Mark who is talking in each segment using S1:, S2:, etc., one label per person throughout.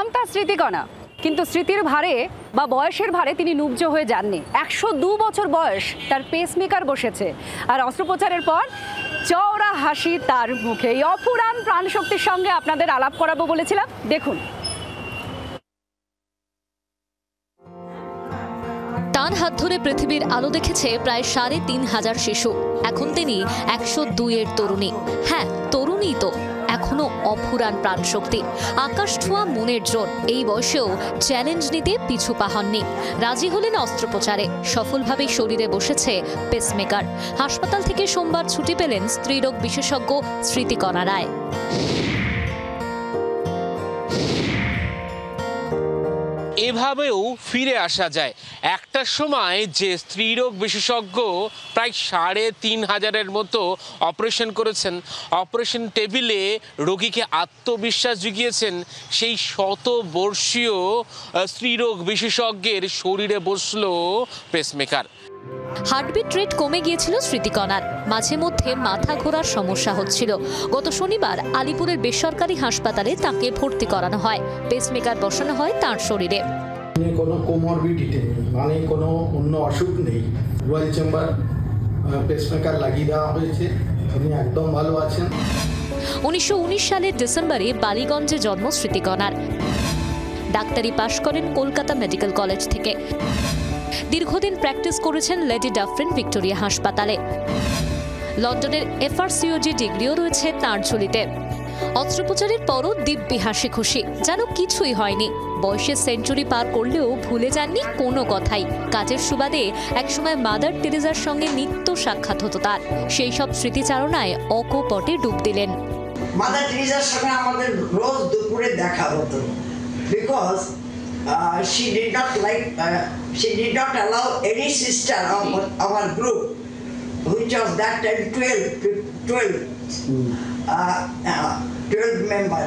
S1: নাম তার স্মৃতিকণা, কিন্তু স্মৃতির ভারে বা বয়সের ভারে তিনি নুব্জ হয়ে যাননি। 102 বছর বয়স, তার পেসমেকার বসেছে, আর অস্ত্রোপচারের পর চওড়া হাসি তার মুখে। এই অফুরান প্রাণশক্তির সঙ্গে আপনাদের আলাপ করাবো বলেছিলাম, দেখুন।
S2: তার হাত ধরে পৃথিবীর আলো দেখেছে প্রায় ৩,৫০০ শিশু। এখন তিনি 102-এর তরুণী। হ্যাঁ, তরুণী তো, এখনো অফুরান প্রাণশক্তি, আকাশ ছোঁয়া মনের জোর। এই বয়সেও চ্যালেঞ্জ নিতে পিছু পা হননি। রাজি হলেন অস্ত্রোপচারে, সফলভাবে শরীরে বসেছে পেসমেকার। হাসপাতাল থেকে সোমবার ছুটি পেলেন স্ত্রীরোগ বিশেষজ্ঞ স্মৃতিকণা রায়।
S3: এভাবেও ফিরে আসা যায়। একটা সময় যে স্ত্রীরোগ বিশেষজ্ঞ প্রায় ৩,৫০০-এর মতো অপারেশন করেছেন, অপারেশন টেবিলে রোগীকে আত্মবিশ্বাস জুগিয়েছেন, সেই শতবর্ষীয় স্ত্রীরোগ বিশেষজ্ঞের শরীরে বসল পেসমেকার।
S2: হার্টবিট রেট কমে গিয়েছিল স্মৃতিকণার, মাঝে মধ্যে মাথা ঘোরার সমস্যা হচ্ছিল। গত শনিবার আলিপুরের বেসরকারি হাসপাতালে তাকে ভর্তি করানো হয়। পেসমেকার বসানো হয় তার শরীরে।
S4: কোনো কোমরবিডিটি নেই, মানে কোনো অন্য অসুখ নেই। রয়্যাল চেম্বার পেসমেকার লাগিয়ে দেওয়া হয়েছে, তিনি একদম ভালো আছেন।
S2: 1919 সালের ডিসেম্বরে বালিগঞ্জে জন্ম স্মৃতিকণার। ডাক্তারি পাশ করেন কলকাতা মেডিকেল কলেজ থেকে। দীর্ঘদিন প্র্যাকটিস করেছেন লেডি ডাফরিন ভিক্টোরিয়া হাসপাতালে। লন্ডনের FRCOG ডিগ্রিও রয়েছে তাঁর ঝুলিতে। অস্ত্রোপচারের পরও দিব্যি হাসি খুশি, যেন কিছুই হয়নি। বয়সের সেঞ্চুরি পার করলেও ভুলে যাননি কোনো কথাই। কাজের সুবাদে একসময় মাদার টেরেজার সঙ্গে নিত্য সাক্ষাৎ হতো তার। সেই সব স্মৃতিচারণায় অকপটে ডুব দিলেন।
S5: মাদার টেরেজার সঙ্গে আমাদের রোজ দুপুরে দেখা হতো, because she did not allow any sister of our group, which was that time 12 member.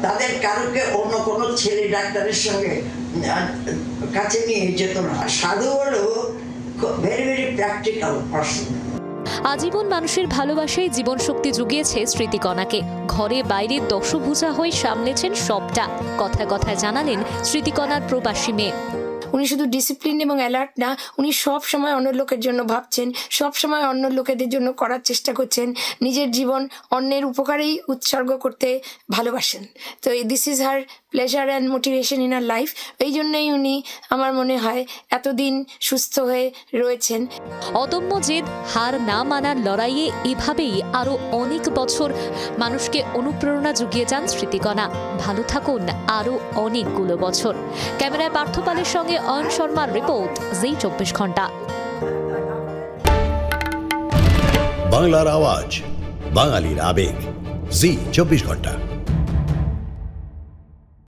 S5: তাদের কারোকে অন্য কোনো ছেলে ডাক্তারের সঙ্গে কাছে নিয়ে যেত না। সাধু হলো ভেরি ভেরি প্র্যাকটিক্যাল পারসন।
S2: আজীবন মানুষের ভালোবাসায় জীবন শক্তি জুগিয়েছে স্মৃতিকণাকে। ঘরে বাইরে দশভুজা হয়ে সামলেছেন সবটা। কথায় কথায় জানালেন স্মৃতিকণার প্রবাসী মেয়ে।
S6: উনি শুধু ডিসিপ্লিন এবং অ্যালার্ট না, উনি সব সময় অন্য লোকের জন্য ভাবছেন, সব সময় অন্য লোকেদের জন্য করার চেষ্টা করছেন। নিজের জীবন অন্যের উপকারেই উৎসর্গ করতে ভালোবাসেন। তো this is her pleasure and motivation in our life. এই জন্যই উনি আমার মনে হয় এতদিন সুস্থ হয়ে রয়েছেন।
S2: অদম্য জেদ, হার না মানার লড়াইয়ে এভাবেই আরো অনেক বছর মানুষকে অনুপ্রেরণা জুগিয়ে যান স্মৃতিকণা। ভালো থাকুন আরো অনেকগুলো বছর। ক্যামেরায় পার্থপালের সঙ্গে অয়ন শর্মার রিপোর্ট, জি 24 ঘন্টা।
S7: বাংলার আওয়াজ, বাঙালির আবেগ, জি 24 ঘন্টা।